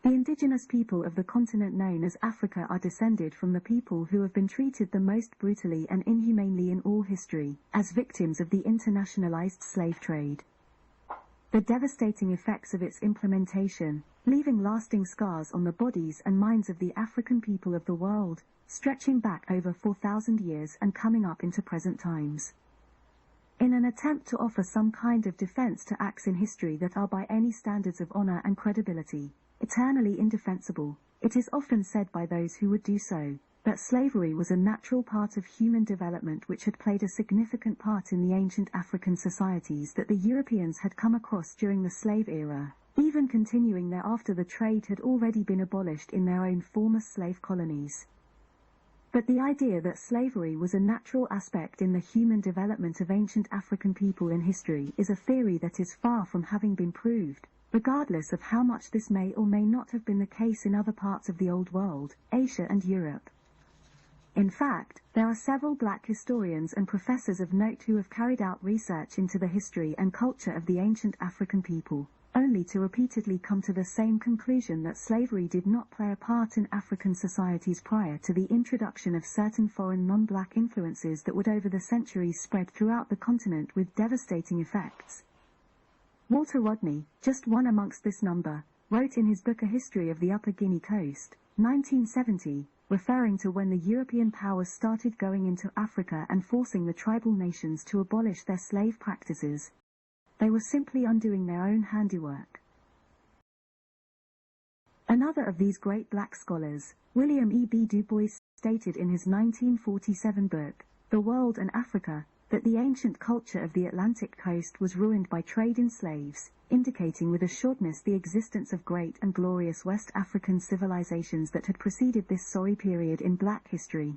The indigenous people of the continent known as Africa are descended from the people who have been treated the most brutally and inhumanely in all history, as victims of the internationalized slave trade. The devastating effects of its implementation, leaving lasting scars on the bodies and minds of the African people of the world, stretching back over 4,000 years and coming up into present times. In an attempt to offer some kind of defense to acts in history that are by any standards of honor and credibility eternally indefensible, it is often said by those who would do so, that slavery was a natural part of human development which had played a significant part in the ancient African societies that the Europeans had come across during the slave era, even continuing thereafter. The trade had already been abolished in their own former slave colonies. But the idea that slavery was a natural aspect in the human development of ancient African people in history is a theory that is far from having been proved, regardless of how much this may or may not have been the case in other parts of the Old World, Asia and Europe. In fact, there are several black historians and professors of note who have carried out research into the history and culture of the ancient African people, only to repeatedly come to the same conclusion that slavery did not play a part in African societies prior to the introduction of certain foreign non-black influences that would over the centuries spread throughout the continent with devastating effects. Walter Rodney, just one amongst this number, wrote in his book A History of the Upper Guinea Coast, 1970, referring to when the European powers started going into Africa and forcing the tribal nations to abolish their slave practices. They were simply undoing their own handiwork. Another of these great black scholars, William E. B. Du Bois, stated in his 1947 book, The World and Africa, that the ancient culture of the Atlantic coast was ruined by trade in slaves, indicating with assuredness the existence of great and glorious West African civilizations that had preceded this sorry period in black history.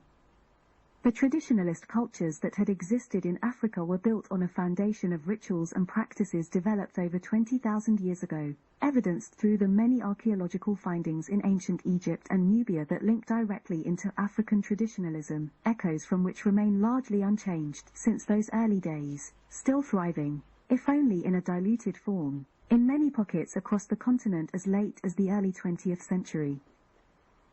The traditionalist cultures that had existed in Africa were built on a foundation of rituals and practices developed over 20,000 years ago, evidenced through the many archaeological findings in ancient Egypt and Nubia that link directly into African traditionalism, echoes from which remain largely unchanged since those early days, still thriving, if only in a diluted form, in many pockets across the continent as late as the early 20th century.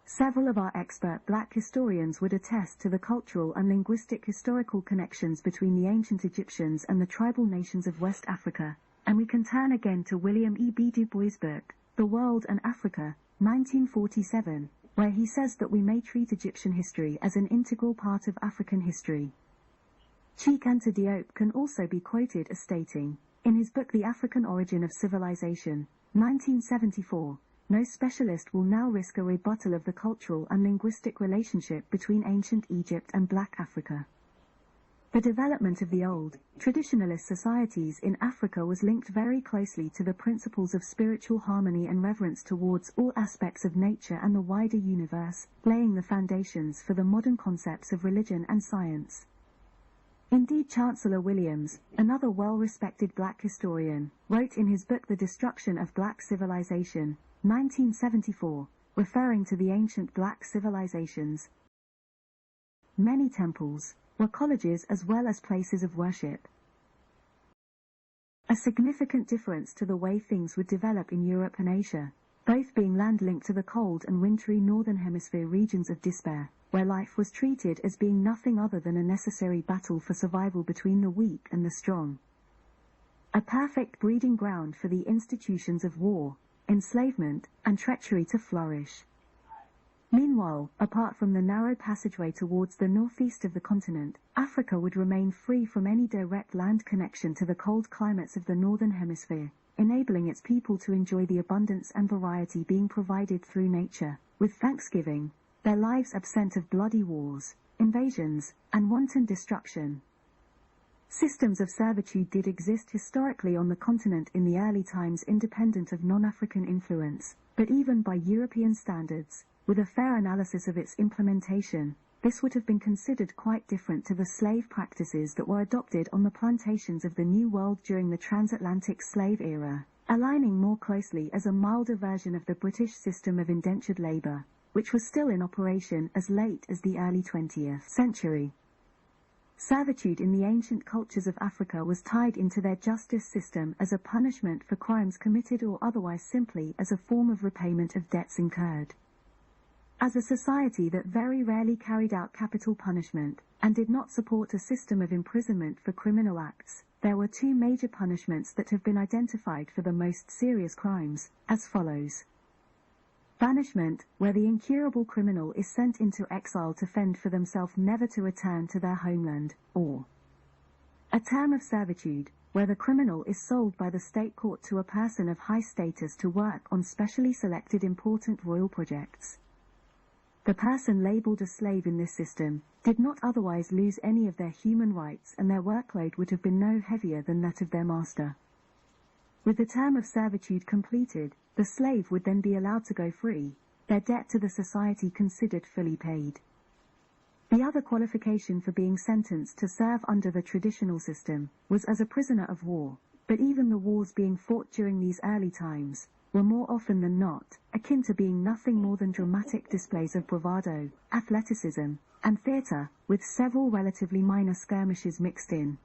Several of our expert black historians would attest to the cultural and linguistic historical connections between the ancient Egyptians and the tribal nations of West Africa, and we can turn again to William E. B. Du Bois' book, The World and Africa, 1947, where he says that we may treat Egyptian history as an integral part of African history. Cheikh Anta Diop can also be quoted as stating, in his book The African Origin of Civilization, 1974, no specialist will now risk a rebuttal of the cultural and linguistic relationship between ancient Egypt and Black Africa. The development of the old, traditionalist societies in Africa was linked very closely to the principles of spiritual harmony and reverence towards all aspects of nature and the wider universe, laying the foundations for the modern concepts of religion and science. Indeed, Chancellor Williams, another well-respected black historian, wrote in his book The Destruction of Black Civilization, 1974, referring to the ancient black civilizations, many temples were colleges as well as places of worship. A significant difference to the way things would develop in Europe and Asia, both being land-linked to the cold and wintry northern hemisphere regions of despair, where life was treated as being nothing other than a necessary battle for survival between the weak and the strong. A perfect breeding ground for the institutions of war, enslavement, and treachery to flourish. Meanwhile, apart from the narrow passageway towards the northeast of the continent, Africa would remain free from any direct land connection to the cold climates of the northern hemisphere, enabling its people to enjoy the abundance and variety being provided through nature, with thanksgiving, their lives absent of bloody wars, invasions, and wanton destruction. Systems of servitude did exist historically on the continent in the early times independent of non-African influence, but even by European standards, with a fair analysis of its implementation, this would have been considered quite different to the slave practices that were adopted on the plantations of the New World during the transatlantic slave era, aligning more closely as a milder version of the British system of indentured labor, which was still in operation as late as the early 20th century. Servitude in the ancient cultures of Africa was tied into their justice system as a punishment for crimes committed or otherwise simply as a form of repayment of debts incurred. As a society that very rarely carried out capital punishment, and did not support a system of imprisonment for criminal acts, there were two major punishments that have been identified for the most serious crimes, as follows. Banishment, where the incurable criminal is sent into exile to fend for themselves never to return to their homeland, or a term of servitude, where the criminal is sold by the state court to a person of high status to work on specially selected important royal projects. The person labeled a slave in this system did not otherwise lose any of their human rights, and their workload would have been no heavier than that of their master. With the term of servitude completed, the slave would then be allowed to go free, their debt to the society considered fully paid. The other qualification for being sentenced to serve under the traditional system was as a prisoner of war, but even the wars being fought during these early times were more often than not akin to being nothing more than dramatic displays of bravado, athleticism, and theatre, with several relatively minor skirmishes mixed in.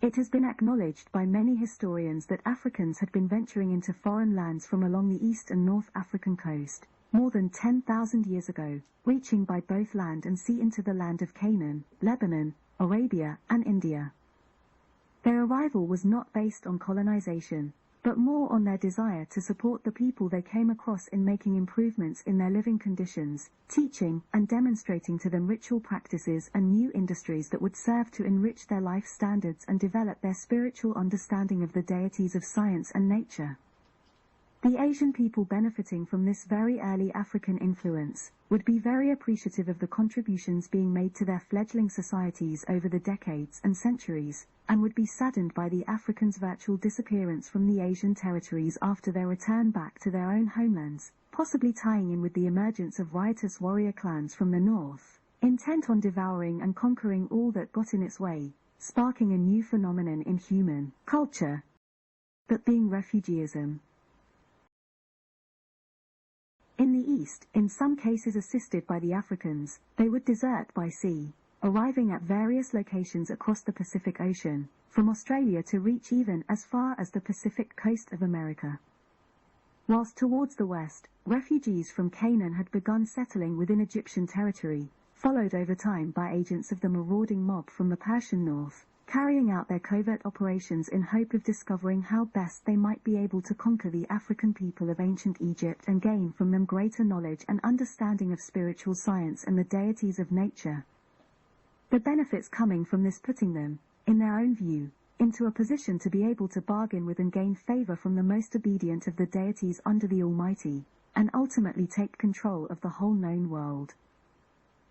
It has been acknowledged by many historians that Africans had been venturing into foreign lands from along the East and North African coast, more than 10,000 years ago, reaching by both land and sea into the land of Canaan, Lebanon, Arabia, and India. Their arrival was not based on colonization, but more on their desire to support the people they came across in making improvements in their living conditions, teaching and demonstrating to them ritual practices and new industries that would serve to enrich their life standards and develop their spiritual understanding of the deities of science and nature. The Asian people benefiting from this very early African influence would be very appreciative of the contributions being made to their fledgling societies over the decades and centuries, and would be saddened by the Africans' virtual disappearance from the Asian territories after their return back to their own homelands, possibly tying in with the emergence of riotous warrior clans from the north, intent on devouring and conquering all that got in its way, sparking a new phenomenon in human culture, that being refugeeism. In the East, in some cases assisted by the Africans, they would desert by sea, arriving at various locations across the Pacific Ocean, from Australia to reach even as far as the Pacific coast of America. Whilst towards the west, refugees from Canaan had begun settling within Egyptian territory, followed over time by agents of the marauding mob from the Persian north, carrying out their covert operations in hope of discovering how best they might be able to conquer the African people of ancient Egypt and gain from them greater knowledge and understanding of spiritual science and the deities of nature. The benefits coming from this putting them, in their own view, into a position to be able to bargain with and gain favor from the most obedient of the deities under the Almighty, and ultimately take control of the whole known world.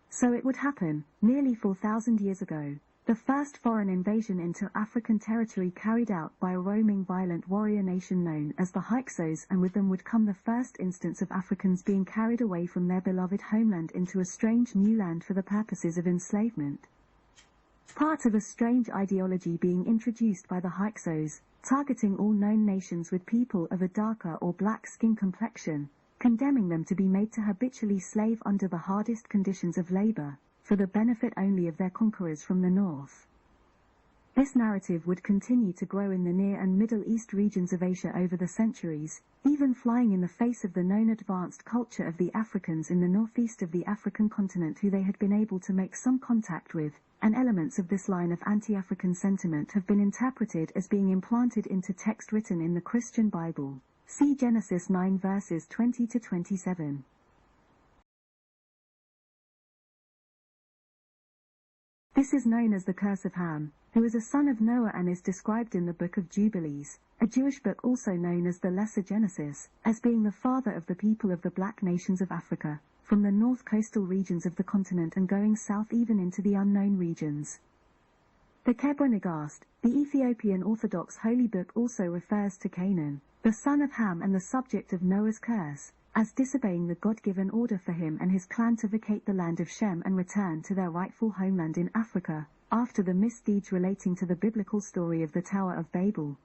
So it would happen, nearly 4,000 years ago, the first foreign invasion into African territory carried out by a roaming violent warrior nation known as the Hyksos, and with them would come the first instance of Africans being carried away from their beloved homeland into a strange new land for the purposes of enslavement. Part of a strange ideology being introduced by the Hyksos, targeting all known nations with people of a darker or black skin complexion, condemning them to be made to habitually slave under the hardest conditions of labor, for the benefit only of their conquerors from the north. This narrative would continue to grow in the Near and Middle East regions of Asia over the centuries, even flying in the face of the known advanced culture of the Africans in the northeast of the African continent who they had been able to make some contact with, and elements of this line of anti-African sentiment have been interpreted as being implanted into text written in the Christian Bible. See Genesis 9 verses 20 to 27. This is known as the curse of Ham, who is a son of Noah and is described in the Book of Jubilees, a Jewish book also known as the Lesser Genesis, as being the father of the people of the black nations of Africa, from the north coastal regions of the continent and going south even into the unknown regions. The Kebra-Nagast, the Ethiopian Orthodox holy book, also refers to Canaan, the son of Ham and the subject of Noah's curse, as disobeying the God-given order for him and his clan to vacate the land of Shem and return to their rightful homeland in Africa, after the misdeeds relating to the biblical story of the Tower of Babel.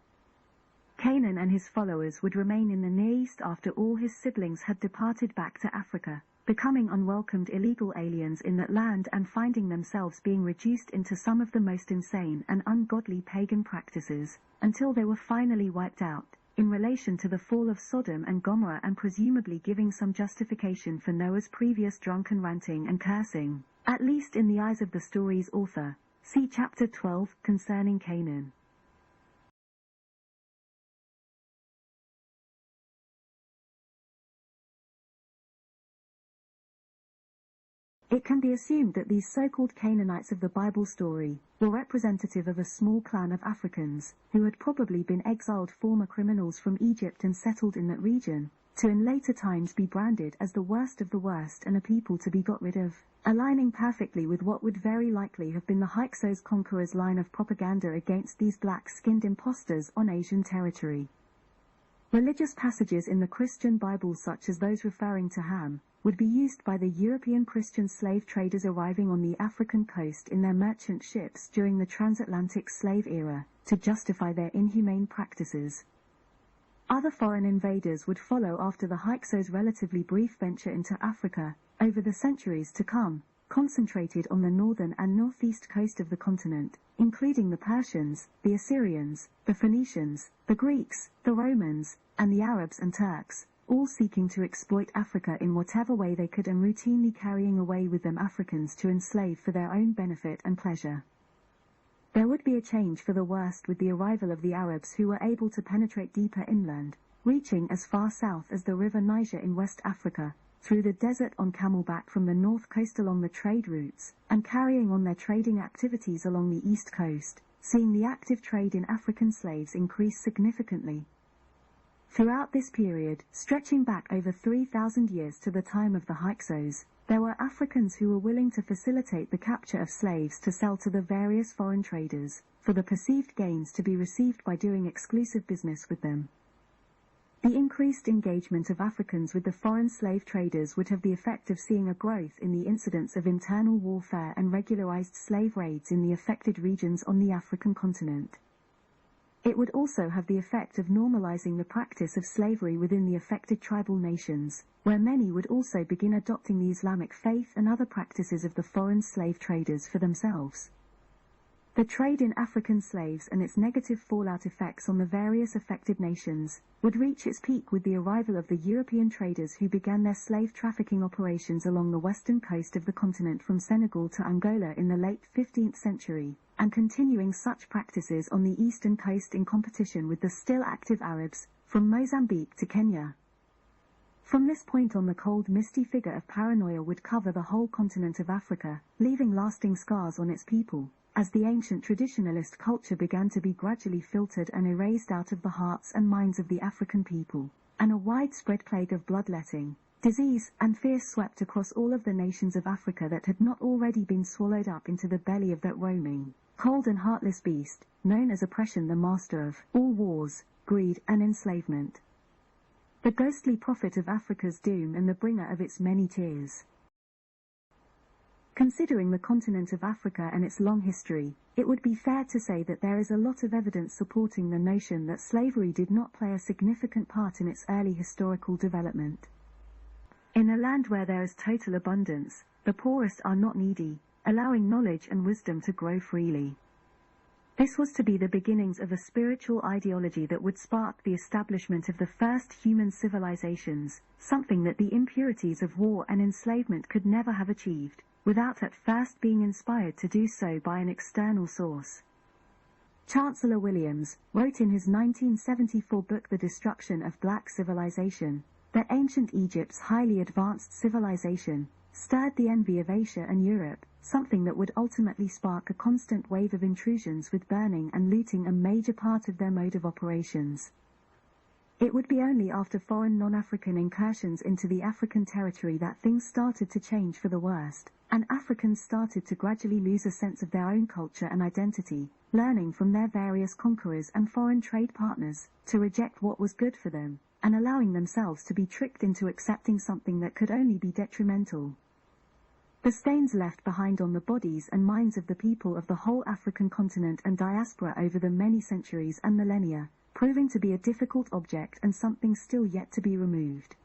Canaan and his followers would remain in the Near East after all his siblings had departed back to Africa, becoming unwelcomed illegal aliens in that land and finding themselves being reduced into some of the most insane and ungodly pagan practices, until they were finally wiped out, in relation to the fall of Sodom and Gomorrah, and presumably giving some justification for Noah's previous drunken ranting and cursing, at least in the eyes of the story's author. See chapter 12 concerning Canaan. It can be assumed that these so-called Canaanites of the Bible story were representative of a small clan of Africans, who had probably been exiled former criminals from Egypt and settled in that region, to in later times be branded as the worst of the worst and a people to be got rid of, aligning perfectly with what would very likely have been the Hyksos conquerors' line of propaganda against these black-skinned impostors on Asian territory. Religious passages in the Christian Bible, such as those referring to Ham, would be used by the European Christian slave traders arriving on the African coast in their merchant ships during the transatlantic slave era, to justify their inhumane practices. Other foreign invaders would follow after the Hyksos' relatively brief venture into Africa, over the centuries to come, concentrated on the northern and northeast coast of the continent, including the Persians, the Assyrians, the Phoenicians, the Greeks, the Romans, and the Arabs and Turks, all seeking to exploit Africa in whatever way they could and routinely carrying away with them Africans to enslave for their own benefit and pleasure. There would be a change for the worst with the arrival of the Arabs, who were able to penetrate deeper inland, reaching as far south as the river Niger in West Africa, through the desert on camelback from the north coast along the trade routes, and carrying on their trading activities along the east coast, seeing the active trade in African slaves increase significantly. Throughout this period, stretching back over 3,000 years to the time of the Hyksos, there were Africans who were willing to facilitate the capture of slaves to sell to the various foreign traders, for the perceived gains to be received by doing exclusive business with them. The increased engagement of Africans with the foreign slave traders would have the effect of seeing a growth in the incidence of internal warfare and regularized slave raids in the affected regions on the African continent. It would also have the effect of normalizing the practice of slavery within the affected tribal nations, where many would also begin adopting the Islamic faith and other practices of the foreign slave traders for themselves. The trade in African slaves and its negative fallout effects on the various affected nations would reach its peak with the arrival of the European traders who began their slave trafficking operations along the western coast of the continent from Senegal to Angola in the late 15th century, and continuing such practices on the eastern coast in competition with the still active Arabs, from Mozambique to Kenya. From this point on, the cold, misty figure of paranoia would cover the whole continent of Africa, leaving lasting scars on its people, as the ancient traditionalist culture began to be gradually filtered and erased out of the hearts and minds of the African people, and a widespread plague of bloodletting, disease, and fear swept across all of the nations of Africa that had not already been swallowed up into the belly of that roaming, cold and heartless beast, known as oppression, the master of all wars, greed, and enslavement. The ghostly prophet of Africa's doom and the bringer of its many tears. Considering the continent of Africa and its long history, it would be fair to say that there is a lot of evidence supporting the notion that slavery did not play a significant part in its early historical development. In a land where there is total abundance, the poorest are not needy, allowing knowledge and wisdom to grow freely. This was to be the beginnings of a spiritual ideology that would spark the establishment of the first human civilizations, something that the impurities of war and enslavement could never have achieved, without at first being inspired to do so by an external source. Chancellor Williams wrote in his 1974 book The Destruction of Black Civilization, that ancient Egypt's highly advanced civilization stirred the envy of Asia and Europe, something that would ultimately spark a constant wave of intrusions, with burning and looting a major part of their mode of operations. It would be only after foreign non-African incursions into the African territory that things started to change for the worst, and Africans started to gradually lose a sense of their own culture and identity, learning from their various conquerors and foreign trade partners to reject what was good for them, and allowing themselves to be tricked into accepting something that could only be detrimental. The stains left behind on the bodies and minds of the people of the whole African continent and diaspora over the many centuries and millennia proving to be a difficult object and something still yet to be removed.